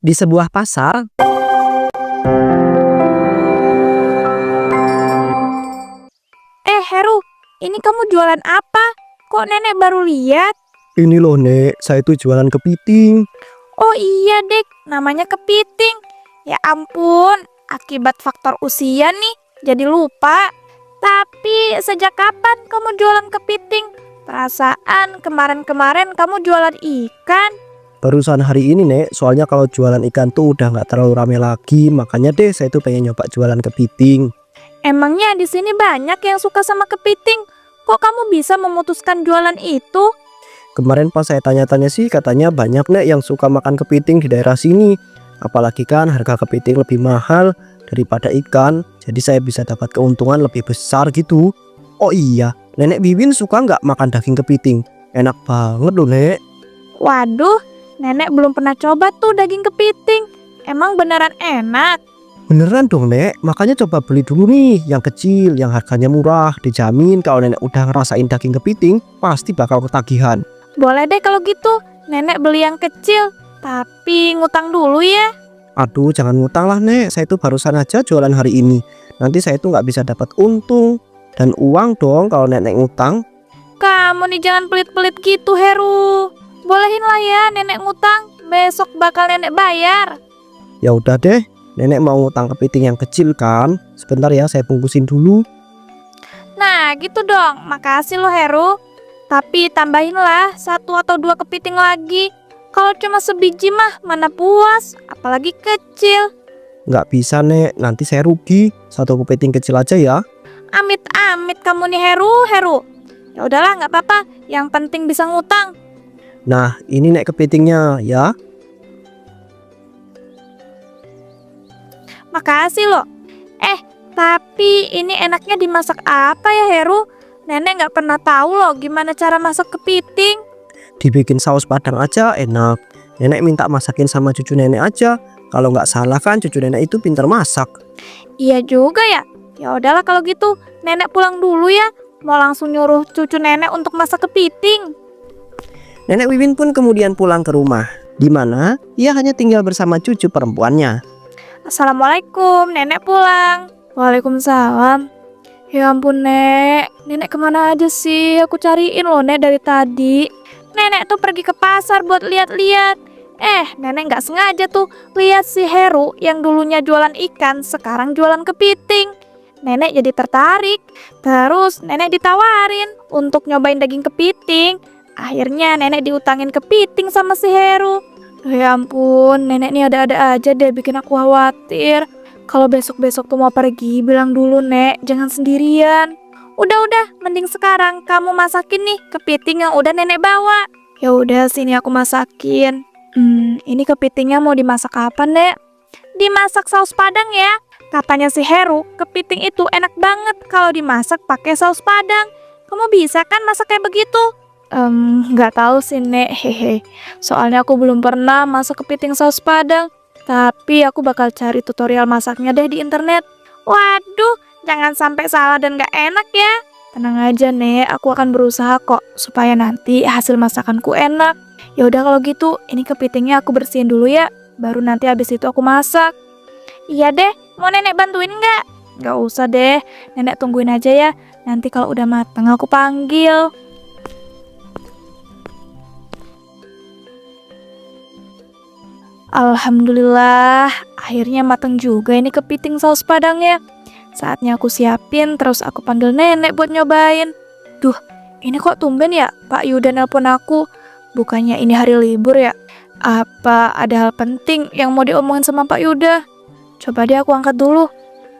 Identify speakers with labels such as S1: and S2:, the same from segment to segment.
S1: Di sebuah pasar,
S2: Heru, ini kamu jualan apa? Kok nenek baru lihat?
S1: ini loh Nek, saya itu jualan kepiting.
S2: Oh iya, Dek, namanya kepiting. Ya ampun, akibat faktor usia nih, jadi lupa. Tapi sejak kapan kamu jualan kepiting? Perasaan kemarin-kemarin kamu jualan ikan.
S1: Barusan hari ini Nek, soalnya kalau jualan ikan tuh udah nggak terlalu rame lagi, makanya deh saya tuh pengen nyoba jualan kepiting.
S2: Emangnya di sini banyak yang suka sama kepiting? Kok kamu bisa memutuskan jualan itu?
S1: Kemarin pas saya tanya-tanya sih katanya banyak Nek yang suka makan kepiting di daerah sini. Apalagi kan harga kepiting lebih mahal daripada ikan, jadi saya bisa dapat keuntungan lebih besar gitu. Oh iya, Nenek Wiwin suka nggak makan daging kepiting? Enak banget loh Nek.
S2: Waduh, nenek belum pernah coba tuh daging kepiting. Emang beneran enak?
S1: Beneran dong Nek, makanya coba beli dulu nih yang kecil, yang harganya murah. Dijamin kalau Nenek udah ngerasain daging kepiting, pasti bakal ketagihan.
S2: Boleh deh kalau gitu, nenek beli yang kecil. Tapi ngutang dulu ya.
S1: Aduh jangan ngutang lah Nek, saya itu barusan aja jualan hari ini. Nanti saya itu nggak bisa dapat untung dan uang dong kalau Nenek ngutang.
S2: Kamu nih jangan pelit-pelit gitu, Heru. Bolehin lah ya nenek ngutang. Besok bakal nenek bayar.
S1: Ya udah deh, Nenek mau ngutang kepiting yang kecil kan? Sebentar ya, saya bungkusin dulu.
S2: Nah gitu dong, makasih loh Heru. Tapi tambahinlah 1 atau 2 kepiting lagi. Kalau cuma sebiji mah mana puas, apalagi kecil.
S1: Nggak bisa Nek, nanti saya rugi. Satu kepiting kecil aja ya.
S2: Amit-amit kamu nih Heru. Ya udahlah nggak apa-apa, yang penting bisa ngutang.
S1: Nah ini Nek kepitingnya ya.
S2: Makasih loh. Tapi ini enaknya dimasak apa ya Heru? Nenek nggak pernah tahu loh gimana cara masak kepiting.
S1: Dibikin saus padang aja enak. Nenek minta masakin sama cucu Nenek aja. Kalau nggak salah kan cucu Nenek itu pintar masak.
S2: Iya juga ya. Ya udahlah kalau gitu, nenek pulang dulu ya. Mau langsung nyuruh cucu nenek untuk masak kepiting.
S1: Nenek Wiwin pun kemudian pulang ke rumah, di mana ia hanya tinggal bersama cucu perempuannya.
S2: Assalamualaikum, nenek pulang. Waalaikumsalam. Ya ampun Nek, nenek kemana aja sih? Aku cariin loh Nek dari tadi. Nenek tuh pergi ke pasar buat lihat-lihat. Nenek nggak sengaja tuh lihat si Heru yang dulunya jualan ikan, sekarang jualan kepiting. Nenek jadi tertarik. Terus nenek ditawarin untuk nyobain daging kepiting. Akhirnya nenek diutangin kepiting sama si Heru. Ya ampun, nenek nih ada-ada aja deh bikin aku khawatir. Kalau besok-besok tuh mau pergi, bilang dulu Nek, jangan sendirian. Udah, mending sekarang kamu masakin nih kepiting yang udah nenek bawa. Ya udah, sini aku masakin. Ini kepitingnya mau dimasak apa, Nek? Dimasak saus padang ya. Katanya si Heru, kepiting itu enak banget kalau dimasak pakai saus padang. Kamu bisa kan masak kayak begitu? Nggak tahu sih, Nek. Hehe. Soalnya aku belum pernah masak kepiting saus padang. Tapi aku bakal cari tutorial masaknya deh di internet. Waduh, jangan sampai salah dan gak enak ya. Tenang aja Nek, aku akan berusaha kok supaya nanti hasil masakanku enak. Ya udah kalau gitu, ini kepitingnya aku bersihin dulu ya. Baru nanti habis itu aku masak. Iya deh, mau nenek bantuin nggak? Nggak usah deh, nenek tungguin aja ya. Nanti kalau udah matang aku panggil. Alhamdulillah, akhirnya mateng juga ini kepiting saus padangnya. Saatnya aku siapin, terus aku panggil nenek buat nyobain. Duh, ini kok tumben ya Pak Yuda nelpon aku? Bukannya ini hari libur ya? Apa ada hal penting yang mau diomongin sama Pak Yuda? Coba deh aku angkat dulu.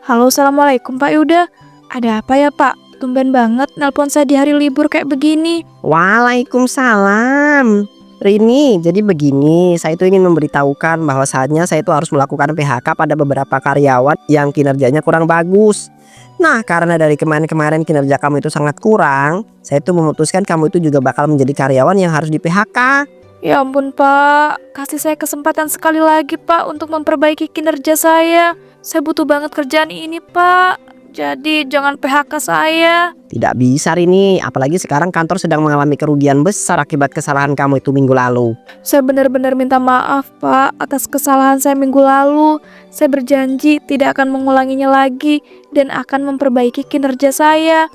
S2: Halo, assalamualaikum Pak Yuda. Ada apa ya Pak? Tumben banget nelpon saya di hari libur kayak begini.
S1: Waalaikumsalam. Rini, jadi begini, saya itu ingin memberitahukan bahwa saatnya saya itu harus melakukan PHK pada beberapa karyawan yang kinerjanya kurang bagus. Nah, karena dari kemarin-kemarin kinerja kamu itu sangat kurang, saya itu memutuskan kamu itu juga bakal menjadi karyawan yang harus di PHK.
S2: Ya ampun Pak, kasih saya kesempatan sekali lagi Pak untuk memperbaiki kinerja saya. Saya butuh banget kerjaan ini Pak. Jadi jangan PHK saya.
S1: Tidak bisa Rini, apalagi sekarang kantor sedang mengalami kerugian besar akibat kesalahan kamu itu minggu lalu.
S2: Saya benar-benar minta maaf Pak atas kesalahan saya minggu lalu. Saya berjanji tidak akan mengulanginya lagi dan akan memperbaiki kinerja saya.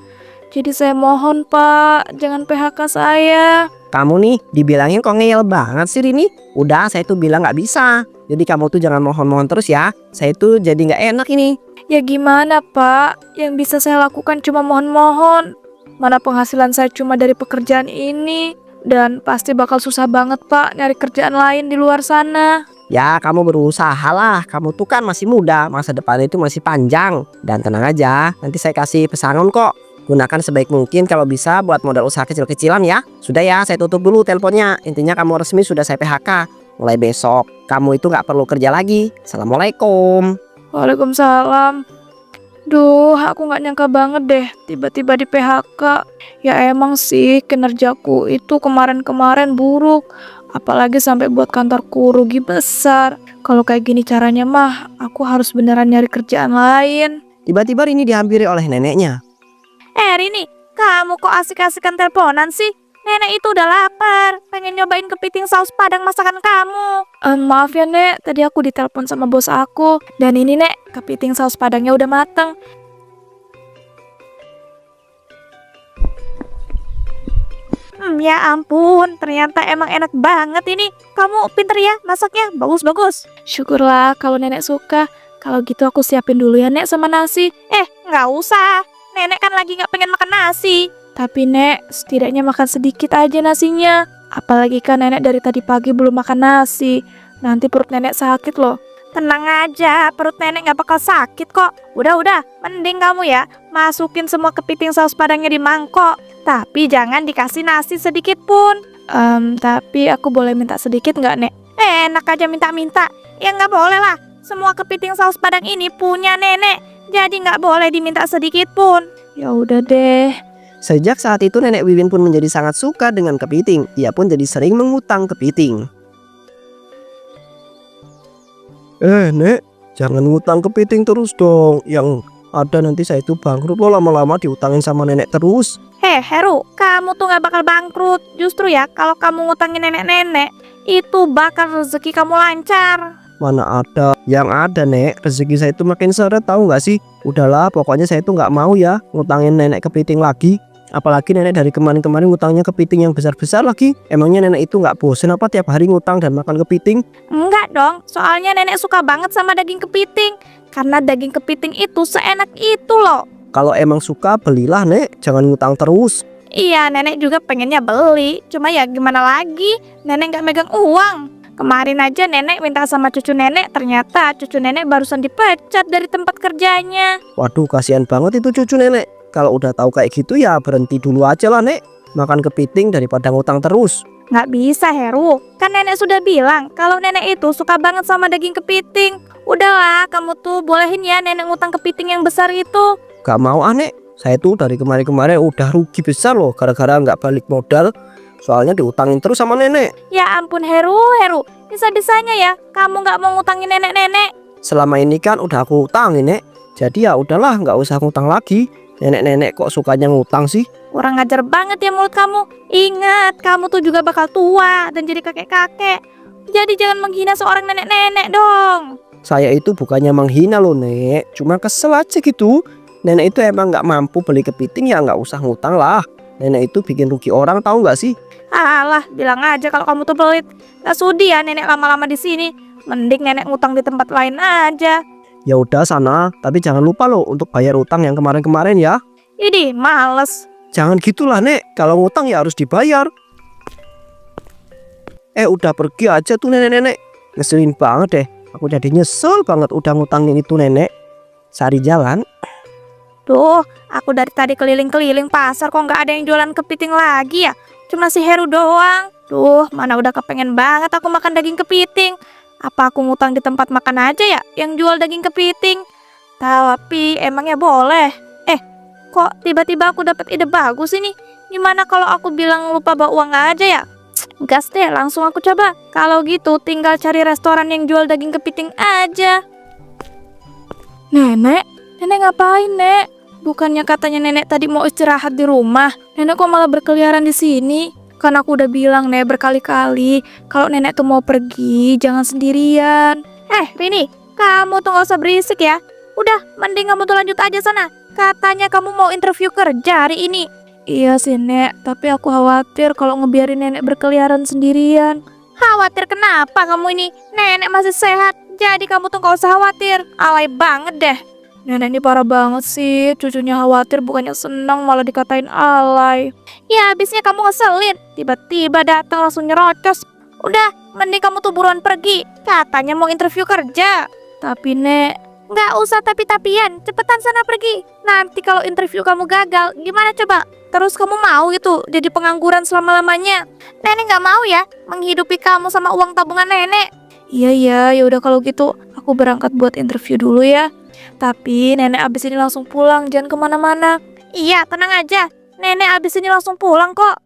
S2: Jadi saya mohon Pak, jangan PHK saya.
S1: Kamu nih dibilangin kok ngeyel banget sih Rini. Udah saya tuh bilang gak bisa. Jadi kamu tuh jangan mohon-mohon terus ya. Saya tuh jadi gak enak ini.
S2: Ya gimana Pak, yang bisa saya lakukan cuma mohon-mohon. Mana penghasilan saya cuma dari pekerjaan ini. Dan pasti bakal susah banget Pak nyari kerjaan lain di luar sana.
S1: Ya kamu berusaha lah. Kamu tuh kan masih muda. Masa depan itu masih panjang. Dan tenang aja, nanti saya kasih pesangon kok. Gunakan sebaik mungkin kalau bisa buat modal usaha kecil-kecilan ya. Sudah ya, saya tutup dulu teleponnya. Intinya kamu resmi sudah saya PHK. Mulai besok kamu itu gak perlu kerja lagi. Assalamualaikum.
S2: Waalaikumsalam. Duh, aku gak nyangka banget deh tiba-tiba di PHK. Ya emang sih kinerjaku itu kemarin-kemarin buruk. Apalagi sampai buat kantorku rugi besar. Kalau kayak gini caranya mah, aku harus beneran nyari kerjaan lain.
S1: Tiba-tiba Rini dihampiri oleh neneknya.
S2: Rini, kamu kok asik-asikan teleponan sih? Nenek itu udah lapar, pengen nyobain kepiting saus padang masakan kamu. Maaf ya Nek, tadi aku ditelepon sama bos aku. Dan ini Nek, kepiting saus padangnya udah mateng. Ya ampun, ternyata emang enak banget ini. Kamu pinter ya masaknya, bagus-bagus. Syukurlah kalau nenek suka. Kalau gitu aku siapin dulu ya Nek sama nasi. Nggak usah. Nenek kan lagi gak pengen makan nasi. Tapi Nek, setidaknya makan sedikit aja nasinya. Apalagi kan nenek dari tadi pagi belum makan nasi. Nanti perut nenek sakit loh. Tenang aja, perut nenek gak bakal sakit kok. Udah, mending kamu ya masukin semua kepiting saus padangnya di mangkok. Tapi jangan dikasih nasi sedikit pun. Tapi aku boleh minta sedikit gak Nek? Enak aja minta-minta. Ya gak boleh lah. Semua kepiting saus padang ini punya nenek. Jadi nggak boleh diminta sedikit pun. Ya udah deh.
S1: Sejak saat itu nenek Wiwin pun menjadi sangat suka dengan kepiting. Ia pun jadi sering mengutang kepiting. Nek, jangan ngutang kepiting terus dong. Yang ada nanti saya itu bangkrut loh, lama-lama diutangin sama nenek terus.
S2: Heru, kamu tuh nggak bakal bangkrut. Justru ya kalau kamu ngutangin nenek-nenek, itu bakal rezeki kamu lancar.
S1: Mana ada, yang ada Nek, rezeki saya itu makin seret tahu nggak sih? Udahlah, pokoknya saya itu nggak mau ya ngutangin nenek kepiting lagi. Apalagi nenek dari kemarin-kemarin ngutangnya kepiting yang besar-besar lagi. Emangnya nenek itu nggak bosen apa tiap hari ngutang dan makan kepiting?
S2: Enggak dong, soalnya nenek suka banget sama daging kepiting. Karena daging kepiting itu seenak itu loh.
S1: Kalau emang suka belilah Nek, jangan ngutang terus.
S2: Iya, nenek juga pengennya beli. Cuma ya gimana lagi, nenek nggak megang uang. Kemarin aja nenek minta sama cucu nenek, ternyata cucu nenek barusan dipecat dari tempat kerjanya.
S1: Waduh, kasihan banget itu cucu nenek. Kalau udah tahu kayak gitu ya berhenti dulu aja lah Nek. Makan kepiting daripada ngutang terus.
S2: Nggak bisa Heru, kan nenek sudah bilang kalau nenek itu suka banget sama daging kepiting. Udahlah, kamu tuh bolehin ya nenek ngutang kepiting yang besar itu.
S1: Gak mau Nek, saya tuh dari kemarin-kemarin udah rugi besar loh gara-gara nggak balik modal. Soalnya diutangin terus sama nenek.
S2: Ya ampun Heru, bisa-bisanya ya kamu nggak mau ngutangin nenek-nenek.
S1: Selama ini kan udah aku utangin Nek. Jadi ya udahlah nggak usah ngutang lagi. Nenek-nenek kok sukanya ngutang sih?
S2: Kurang ngajar banget ya mulut kamu. Ingat, kamu tuh juga bakal tua dan jadi kakek-kakek. Jadi jangan menghina seorang nenek-nenek dong.
S1: Saya itu bukannya menghina loh Nek. Cuma kesel aja gitu. Nenek itu emang nggak mampu beli kepiting ya nggak usah ngutang lah. Nenek itu bikin rugi orang tahu nggak sih?
S2: Alah, bilang aja kalau kamu tuh pelit. Gak sudi ya nenek lama-lama di sini. Mending nenek ngutang di tempat lain aja.
S1: Ya udah sana, tapi jangan lupa loh untuk bayar utang yang kemarin-kemarin ya.
S2: Idih, males.
S1: Jangan gitulah Nek, kalau ngutang ya harus dibayar. Udah pergi aja tuh nenek-nenek. Ngeselin banget deh. Aku jadi nyesel banget udah ngutangin itu nenek. Cari jalan.
S2: Duh, aku dari tadi keliling-keliling pasar kok nggak ada yang jualan kepiting lagi ya. Cuma si Heru doang. Duh, mana udah kepengen banget aku makan daging kepiting. Apa aku ngutang di tempat makan aja ya yang jual daging kepiting? Tapi emangnya boleh? Kok tiba-tiba aku dapat ide bagus ini? Gimana kalau aku bilang lupa bawa uang aja ya? Gas deh, langsung aku coba. Kalau gitu tinggal cari restoran yang jual daging kepiting aja. Nenek, Nenek ngapain, Nek? Bukannya katanya nenek tadi mau istirahat di rumah. Nenek kok malah berkeliaran di sini? Kan aku udah bilang, Nek, berkali-kali kalau nenek tuh mau pergi jangan sendirian. Rini, kamu tuh gak usah berisik ya. Udah, mending kamu tuh lanjut aja sana. Katanya kamu mau interview kerja hari ini. Iya sih, Nek, tapi aku khawatir kalau ngebiarin nenek berkeliaran sendirian. Khawatir kenapa kamu ini? Nenek masih sehat, jadi kamu tuh gak usah khawatir. Alay banget deh. Nenek ini parah banget sih, cucunya khawatir bukannya senang malah dikatain alay. Ya habisnya kamu ngeselin, tiba-tiba datang langsung nyerocos. Udah, mending kamu tuh buruan pergi. Katanya mau interview kerja. Tapi Nek, nggak usah tapi-tapian, cepetan sana pergi. Nanti kalau interview kamu gagal, gimana coba? Terus kamu mau gitu jadi pengangguran selama-lamanya? Nenek nggak mau ya menghidupi kamu sama uang tabungan nenek. Iya, ya udah kalau gitu aku berangkat buat interview dulu ya. Tapi nenek abis ini langsung pulang, jangan kemana-mana. Iya, tenang aja, nenek abis ini langsung pulang kok.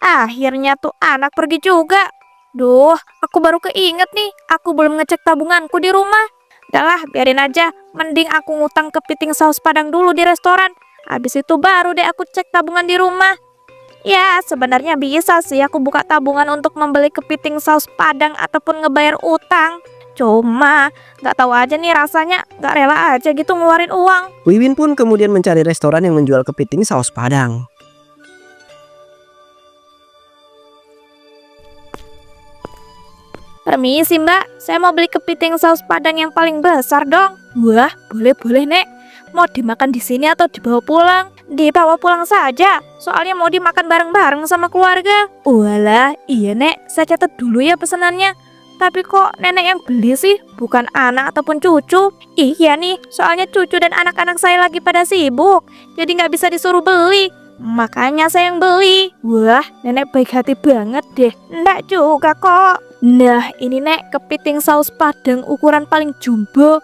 S2: Akhirnya tuh anak pergi juga. Duh, aku baru keinget nih, aku belum ngecek tabunganku di rumah. Udahlah, biarin aja, mending aku ngutang kepiting saus Padang dulu di restoran. Abis itu baru deh aku cek tabungan di rumah. Ya, sebenarnya bisa sih aku buka tabungan untuk membeli kepiting saus Padang ataupun ngebayar utang. Cuma nggak tahu aja nih rasanya nggak rela aja gitu ngeluarin uang.
S1: Wiwin pun kemudian mencari restoran yang menjual kepiting saus Padang.
S2: Permisi Mbak, saya mau beli kepiting saus Padang yang paling besar dong. Wah, boleh Nek. Mau dimakan di sini atau dibawa pulang? Dibawa pulang saja, soalnya mau dimakan bareng-bareng sama keluarga. Walah, iya Nek, saya catat dulu ya pesanannya. Tapi kok nenek yang beli sih, bukan anak ataupun cucu? Iya nih, soalnya cucu dan anak-anak saya lagi pada sibuk, jadi nggak bisa disuruh beli. Makanya saya yang beli. Wah, nenek baik hati banget deh. Nggak juga kok. Nah, ini Nek, kepiting saus Padang ukuran paling jumbo.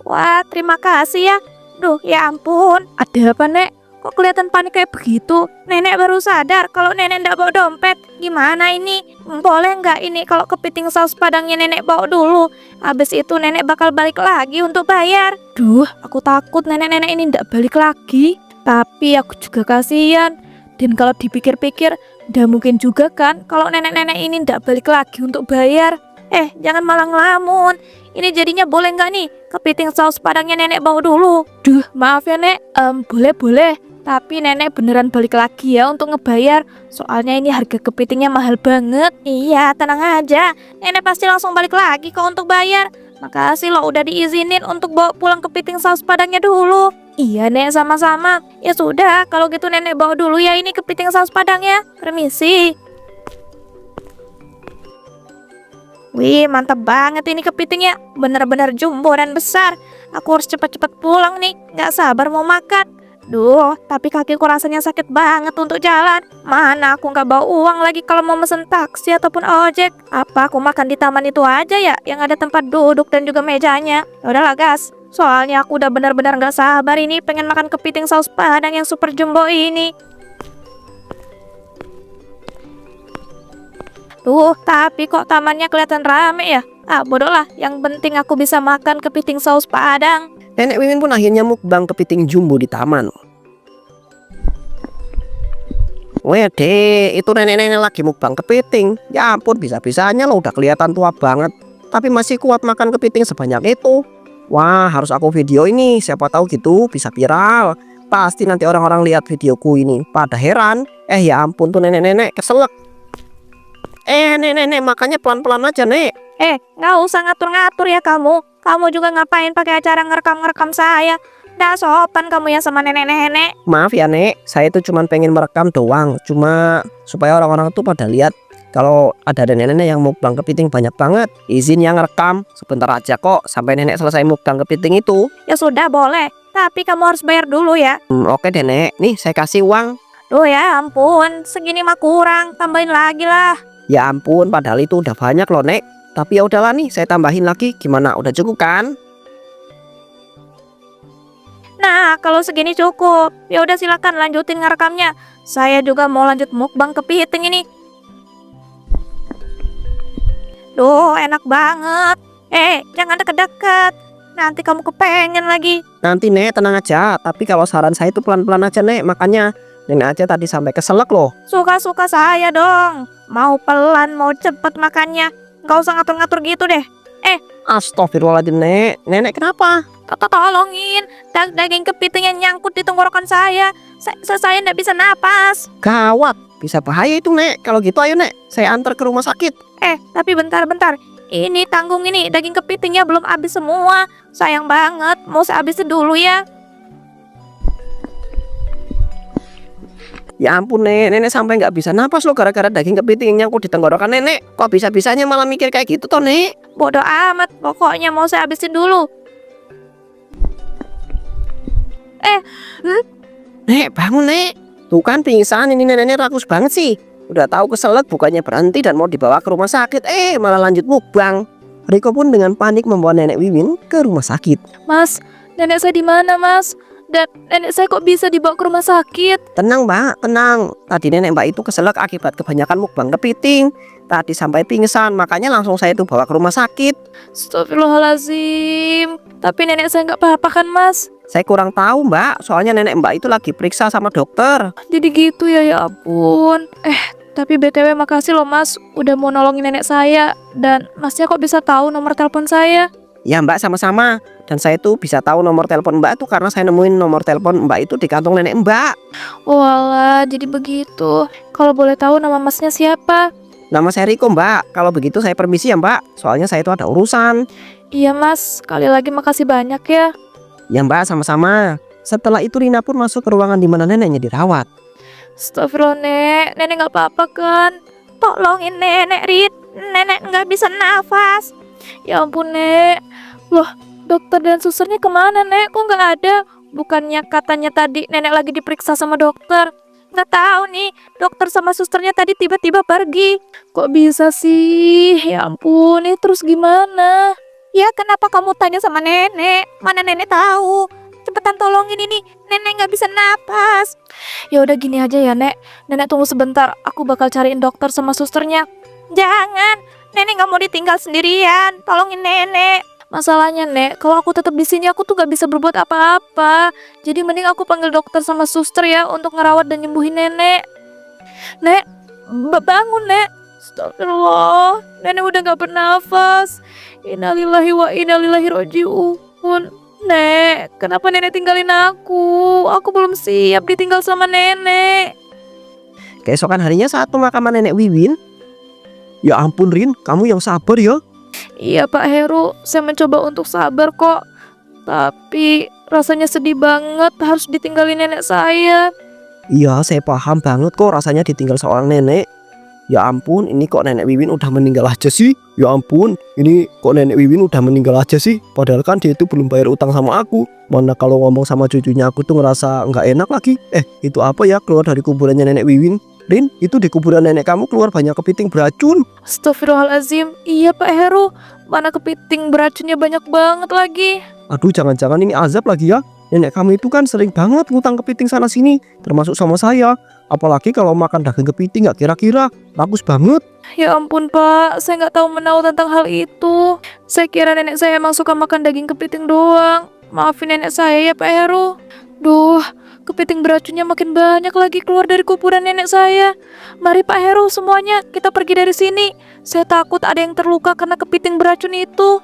S2: Wah, terima kasih ya. Duh, ya ampun. Ada apa, Nek? Kok kelihatan panik kayak begitu? Nenek baru sadar kalau nenek ndak bawa dompet. Gimana ini? Boleh nggak ini kalau kepiting saus Padangnya nenek bawa dulu? Habis itu nenek bakal balik lagi untuk bayar. Duh, aku takut nenek-nenek ini ndak balik lagi. Tapi aku juga kasihan. Dan kalau dipikir-pikir, ndak mungkin juga kan kalau nenek-nenek ini ndak balik lagi untuk bayar. Jangan malah ngelamun. Ini jadinya boleh nggak nih kepiting saus Padangnya nenek bawa dulu? Duh, maaf ya Nek. Boleh. Tapi nenek beneran balik lagi ya untuk ngebayar. Soalnya ini harga kepitingnya mahal banget. Iya, tenang aja. Nenek pasti langsung balik lagi kok untuk bayar. Makasih loh udah diizinin untuk bawa pulang kepiting saus Padangnya dulu. Iya Nek, sama-sama. Ya sudah, kalau gitu nenek bawa dulu ya ini kepiting saus Padangnya. Permisi. Wih, mantap banget ini kepitingnya. Bener-bener jumbo dan besar. Aku harus cepat-cepat pulang nih. Gak sabar mau makan. Duh, tapi kakiku rasanya sakit banget untuk jalan. Mana aku nggak bawa uang lagi kalau mau mesen taksi ataupun ojek. Apa aku makan di taman itu aja ya, yang ada tempat duduk dan juga mejanya? Udahlah gas, soalnya aku udah benar-benar nggak sabar ini pengen makan kepiting saus Padang yang super jumbo ini. Tuh, tapi kok tamannya kelihatan rame ya? Bodoh lah, yang penting aku bisa makan kepiting saus Padang.
S1: Nenek Wiwin pun akhirnya mukbang kepiting jumbo di taman. Wede, itu nenek-nenek lagi mukbang kepiting. Ya ampun, bisa-bisanya lo udah kelihatan tua banget, tapi masih kuat makan kepiting sebanyak itu. Wah, harus aku video ini, siapa tahu gitu bisa viral. Pasti nanti orang-orang lihat videoku ini pada heran. Ya ampun tuh nenek-nenek keselak. Nenek-nenek makanya pelan-pelan aja, Nek.
S2: Nggak usah ngatur-ngatur ya kamu. Kamu juga ngapain pakai acara ngerekam-ngerekam saya? Nggak sopan kamu ya sama nenek-nenek.
S1: Maaf ya Nek, saya itu cuma pengen merekam doang. Cuma supaya orang-orang tuh pada lihat kalau ada nenek-nenek yang mukbang kepiting banyak banget. Izin yang ngerekam sebentar aja kok sampai nenek selesai mukbang kepiting itu.
S2: Ya sudah boleh, tapi kamu harus bayar dulu ya.
S1: Oke deh Nek, nih saya kasih uang.
S2: Duh ya ampun, segini mah kurang, tambahin lagi lah.
S1: Ya ampun, padahal itu udah banyak loh Nek. Tapi ya udahlah nih, saya tambahin lagi. Gimana? Udah cukup kan?
S2: Nah, kalau segini cukup. Ya udah silakan lanjutin ngerekamnya. Saya juga mau lanjut mukbang kepiting ini. Duh, enak banget. Jangan deket-deket. Nanti kamu kepengen lagi.
S1: Nanti Nek tenang aja, tapi kalau saran saya itu pelan-pelan aja Nek, makanya Nenek aja tadi sampai keselak loh.
S2: Suka-suka saya dong. Mau pelan, mau cepet makannya. Gak usah ngatur-ngatur gitu deh.
S1: Astagfirullahaladzim Nek, Nenek kenapa?
S2: Tolongin. Daging kepiting yang nyangkut di tenggorokan saya. Saya nggak bisa napas.
S1: Gawat, bisa bahaya itu Nek. Kalau gitu ayo Nek, saya antar ke rumah sakit.
S2: Tapi bentar. Ini tanggung ini daging kepitingnya belum habis semua. Sayang banget. Mau saya habisin dulu ya.
S1: Ya ampun Nek, Nenek sampai nggak bisa napas loh gara-gara daging kepiting yang nyangkut di tenggorokan Nenek. Kok bisa-bisanya malah mikir kayak gitu toh Nek?
S2: Bodoh amat. Pokoknya mau saya habisin dulu.
S1: Nek bangun Nek. Tuh kan pingsan, ini neneknya rakus banget sih. Udah tahu keselak bukannya berhenti dan mau dibawa ke rumah sakit, malah lanjut mukbang. Riko pun dengan panik membawa Nenek Wiwin ke rumah sakit.
S2: Mas, nenek saya di mana, Mas? Dan nenek saya kok bisa dibawa ke rumah sakit?
S1: Tenang Mbak, tenang. Tadi nenek Mbak itu keselak akibat kebanyakan mukbang kepiting. Tadi sampai pingsan, makanya langsung saya itu bawa ke rumah sakit.
S2: Astagfirullahaladzim. Tapi nenek saya nggak apa-apa kan, Mas?
S1: Saya kurang tahu Mbak, soalnya nenek Mbak itu lagi periksa sama dokter.
S2: Jadi gitu ya ampun. Tapi BTW makasih loh Mas, udah mau nolongin nenek saya. Dan Masnya kok bisa tahu nomor telepon saya?
S1: Ya Mbak sama-sama. Dan saya tuh bisa tahu nomor telepon Mbak tuh karena saya nemuin nomor telepon Mbak itu di kantong nenek Mbak.
S2: Walah, jadi begitu. Kalau boleh tahu nama Masnya siapa?
S1: Nama saya Riko Mbak. Kalau begitu saya permisi ya Mbak, soalnya saya itu ada urusan.
S2: Iya Mas, sekali lagi makasih banyak ya.
S1: Ya Mbak sama-sama. Setelah itu Rina pun masuk ke ruangan di mana neneknya dirawat.
S2: Astagfirullah nenek nggak apa-apa kan? Tolongin nenek Rit, nenek nggak bisa nafas. Ya ampun nek. Loh, dokter dan susternya kemana nek? Kok nggak ada? Bukannya katanya tadi nenek lagi diperiksa sama dokter. Nggak tahu nih, dokter sama susternya tadi tiba-tiba pergi. Kok bisa sih? Ya ampun, ini terus gimana? Ya kenapa kamu tanya sama nenek? Mana nenek tahu? Cepetan tolongin ini, nenek nggak bisa napas. Ya udah gini aja ya nek, nenek tunggu sebentar. Aku bakal cariin dokter sama susternya. Jangan, nenek nggak mau ditinggal sendirian. Tolongin nenek. Masalahnya nek, kalau aku tetap di sini aku tuh gak bisa berbuat apa-apa. Jadi mending aku panggil dokter sama suster ya untuk ngerawat dan nyembuhin nenek. Nek, bangun nek. Astagfirullah, nenek udah gak bernafas. Innalillahi wa innalillahi roji'un. Nek, kenapa nenek tinggalin aku? Aku belum siap ditinggal sama nenek.
S1: Keesokan harinya saat pemakaman nenek Wiwin. Ya ampun Rin, kamu yang sabar ya.
S2: Iya Pak Heru, saya mencoba untuk sabar kok. Tapi rasanya sedih banget harus ditinggalin nenek saya.
S1: Iya saya paham banget kok rasanya ditinggal seorang nenek. Ya ampun, ini kok nenek Wiwin udah meninggal aja sih. Ya ampun, ini kok nenek Wiwin udah meninggal aja sih. Padahal kan dia itu belum bayar utang sama aku. Mana kalau ngomong sama cucunya aku tuh ngerasa nggak enak lagi. Itu apa ya keluar dari kuburannya nenek Wiwin? Rin, itu di kuburan nenek kamu keluar banyak kepiting beracun.
S2: Astagfirullahaladzim, iya Pak Heru. Mana kepiting beracunnya banyak banget lagi.
S1: Aduh, jangan-jangan ini azab lagi ya. Nenek kamu itu kan sering banget ngutang kepiting sana sini, termasuk sama saya. Apalagi kalau makan daging kepiting gak kira-kira, bagus banget.
S2: Ya ampun Pak, saya nggak tahu menahu tentang hal itu. Saya kira nenek saya emang suka makan daging kepiting doang. Maafin nenek saya ya Pak Heru. Duh, kepiting beracunnya makin banyak lagi keluar dari kuburan nenek saya. Mari Pak Heru semuanya, kita pergi dari sini. Saya takut ada yang terluka karena kepiting beracun itu.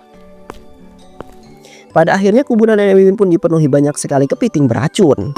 S1: Pada akhirnya kuburan nenek Wiwin pun dipenuhi banyak sekali kepiting beracun.